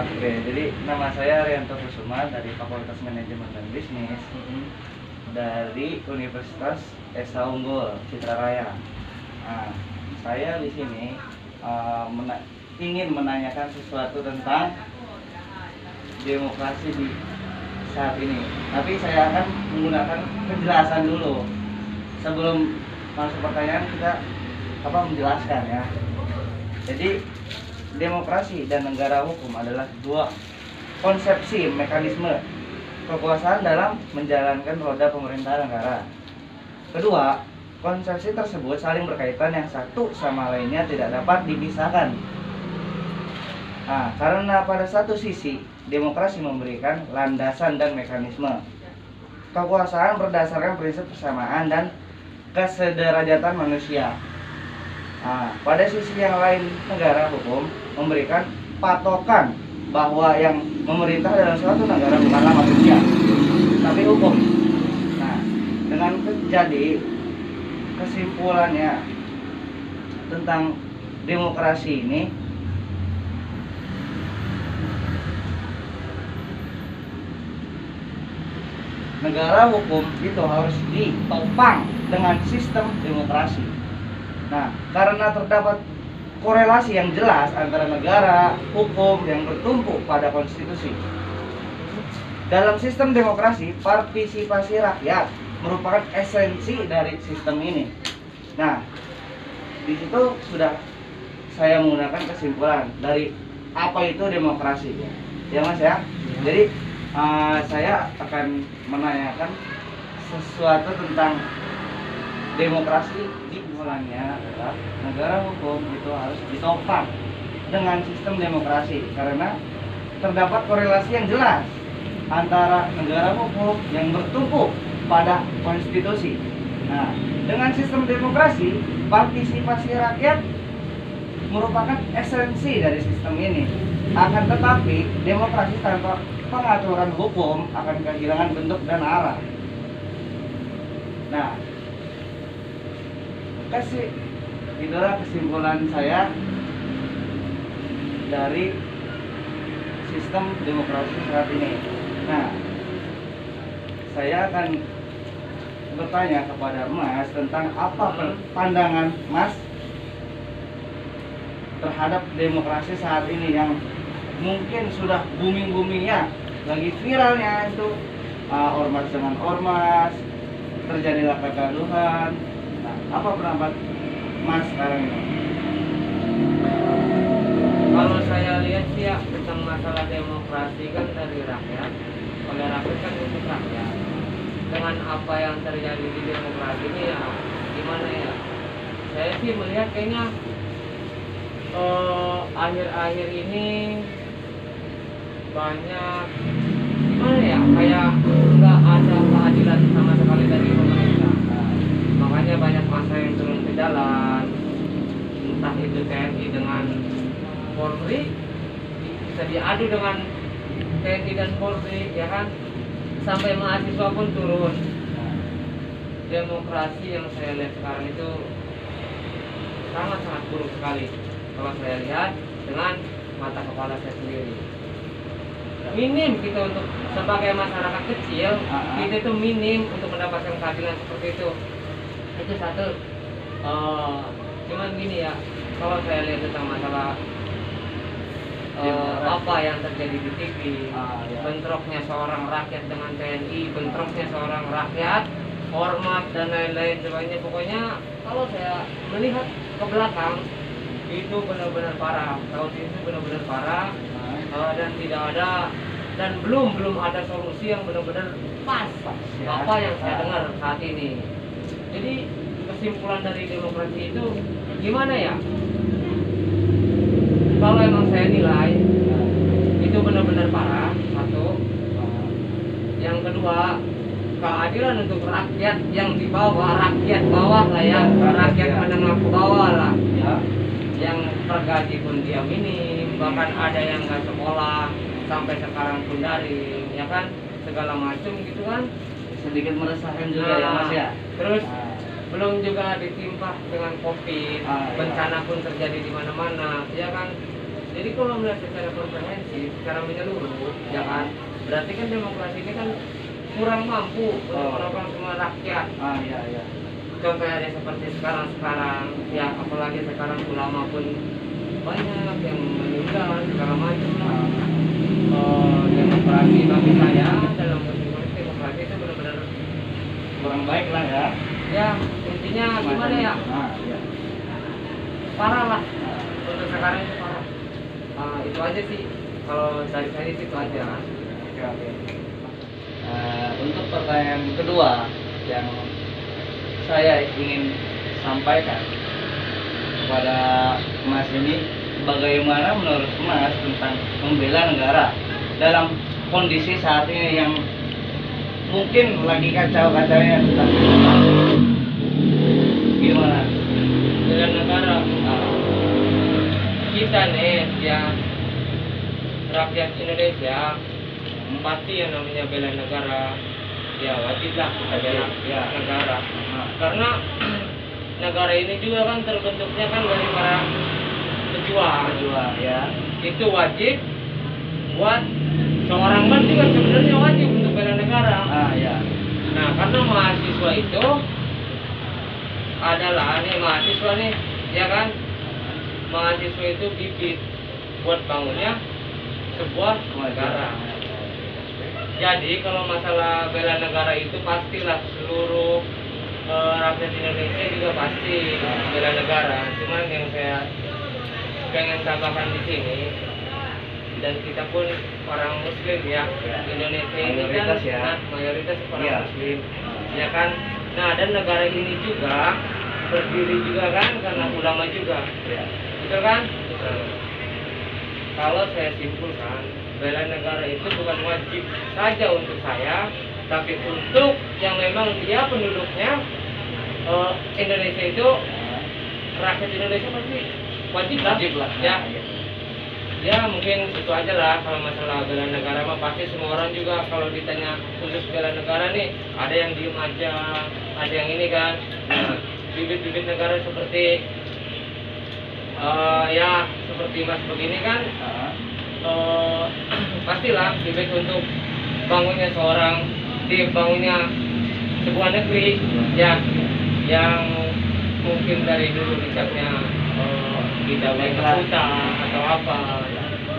Oke, jadi nama saya Rianto Kusuma dari Fakultas Manajemen dan Bisnis dari Universitas Esa Unggul Citra Raya. Nah, saya di sini ingin menanyakan sesuatu tentang demokrasi di saat ini. Tapi saya akan menggunakan penjelasan dulu. Sebelum masuk pertanyaan kita menjelaskan ya. Jadi demokrasi dan negara hukum adalah dua konsepsi mekanisme kekuasaan dalam menjalankan roda pemerintahan negara. Kedua, konsepsi tersebut saling berkaitan yang satu sama lainnya tidak dapat dipisahkan. Nah, karena pada satu sisi demokrasi memberikan landasan dan mekanisme kekuasaan berdasarkan prinsip kesamaan dan kesederajatan manusia. Nah, pada sisi yang lain negara hukum memberikan patokan bahwa yang memerintah dalam suatu negara bukanlah manusia, tapi hukum. Nah, dengan jadi kesimpulannya tentang demokrasi ini, negara hukum itu harus ditopang dengan sistem demokrasi. Nah, karena terdapat korelasi yang jelas antara negara hukum yang bertumpu pada konstitusi. Dalam sistem demokrasi, partisipasi rakyat merupakan esensi dari sistem ini. Nah, di situ sudah saya menggunakan kesimpulan dari apa itu demokrasi, ya Mas ya. Jadi saya akan menanyakan sesuatu tentang demokrasi. Dimulainya adalah negara hukum itu harus ditopang dengan sistem demokrasi karena terdapat korelasi yang jelas antara negara hukum yang bertumpu pada konstitusi. Nah, dengan sistem demokrasi, partisipasi rakyat merupakan esensi dari sistem ini. Akan tetapi, demokrasi tanpa pengaturan hukum akan kehilangan bentuk dan arah. Nah, itulah kesimpulan saya dari sistem demokrasi saat ini. Nah, saya akan bertanya kepada Mas tentang apa pandangan Mas terhadap demokrasi saat ini yang mungkin sudah booming-boomingnya, lagi viralnya itu ormas dengan ormas, terjadilah kegaduhan. Nah, apa pendapat Mas sekarang ini? Kalau saya lihat sih ya, tentang masalah demokrasi kan dari rakyat, oleh rakyat kan untuk rakyat. Dengan apa yang terjadi di demokrasi ini ya gimana ya? Saya sih melihat kayaknya akhir-akhir ini banyak gimana ya, kayak nggak ada keadilan sama sekali dari pemerintah. Makanya banyak masa yang turun ke jalan, entah itu TNI dengan Polri, bisa diadu dengan TNI dan Polri, ya kan, sampai mahasiswa pun turun. Demokrasi yang saya lihat sekarang itu sangat-sangat buruk sekali kalau saya lihat dengan mata kepala saya sendiri. Minim kita untuk sebagai masyarakat kecil, kita itu minim untuk mendapatkan keadilan seperti itu. Itu satu. Cuman gini ya, kalau saya lihat tentang masalah apa yang terjadi di TV, bentroknya seorang rakyat dengan TNI, bentroknya seorang rakyat, ormas dan lain-lain sebagainya. Pokoknya kalau saya melihat ke belakang itu benar-benar parah. Tahun ini benar-benar parah, dan tidak ada dan belum ada solusi yang benar-benar pas apa yang saya dengar saat ini. Jadi kesimpulan dari demokrasi itu gimana ya? Kalau emang saya nilai itu benar-benar parah, satu. Yang kedua, keadilan untuk rakyat yang di bawah, rakyat bawah lah ya, rakyat menengah ke bawah lah. Yang pergaji pun dia minim, bahkan ada yang nggak sekolah sampai sekarang pun daring, ya kan, segala macam gitu kan. Sedikit meresahkan juga ya Mas ya. Terus belum juga ditimpa dengan COVID, bencana pun terjadi di mana-mana, ya kan. Jadi kalau melihat secara komprehensif, secara menyeluruh, ya kan, berarti kan demokrasi ini kan kurang mampu untuk melakukan semua rakyat. Iya iya. Contohnya seperti sekarang, ya apalagi sekarang ulama pun banyak yang meninggal segala macam lah. Demokrasi bagi saya dalam konteks demokrasi itu benar-benar Kurang baik lah ya. ya intinya gimana ya, Iya. parah lah untuk sekarang itu parah. Itu aja sih kalau dari saya itu aja. Oke oke. Untuk pertanyaan kedua yang saya ingin sampaikan kepada Mas ini, bagaimana menurut Mas tentang membela negara dalam kondisi saat ini yang mungkin lagi kacau-kacaunya tentang gimana? Bela negara kita nih ya rakyat Indonesia pasti yang namanya bela negara ya wajiblah kita bela negara karena negara ini juga kan terbentuknya kan dari para pejuang Ya. itu wajib buat seorang pun juga sebenarnya wajib untuk bela negara. Ya. Nah karena mahasiswa itu adalah mahasiswa nih ya kan, mahasiswa itu bibit buat bangunnya sebuah negara. Jadi kalau masalah bela negara itu pastilah seluruh rakyat Indonesia juga pasti bela negara. Cuman yang saya pengen tambahkan di sini, dan kita pun orang Muslim ya, Indonesia ini kan mayoritas orang Muslim, ya kan. Nah dan negara ini juga berdiri juga kan karena ulama juga, betul kan? Kalau saya simpulkan, bela negara itu bukan wajib saja untuk saya, tapi untuk yang memang dia penduduknya Indonesia itu, rakyat Indonesia pasti wajib lah. Ya mungkin itu aja lah kalau masalah bela negara mah pasti semua orang juga kalau ditanya khusus bela negara nih ada yang diem aja, ada yang ini kan. Nah, bibit-bibit negara seperti ya seperti Mas begini kan pastilah bibit untuk bangunnya sebuah negeri ya yang mungkin dari dulu dicapnya kita kota atau apa.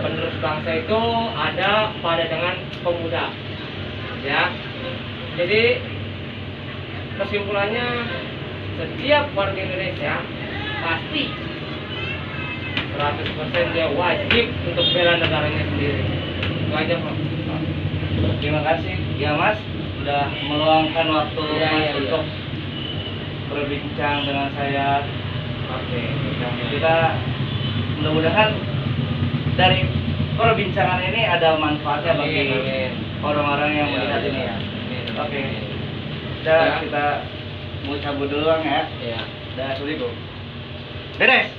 Penerus bangsa itu ada pada dengan pemuda ya. Jadi kesimpulannya setiap warga Indonesia pasti 100% dia wajib untuk bela negaranya sendiri. Itu aja Pak. Terima kasih ya Mas sudah meluangkan waktu untuk berbincang dengan saya. Oke. Kita mudah-mudahan dari perbincangan ini ada manfaatnya bagi orang-orang yang melihat ini ya. Oke. Kita mau cabut dulu Bang ya. Iya. Assalamualaikum. Beres.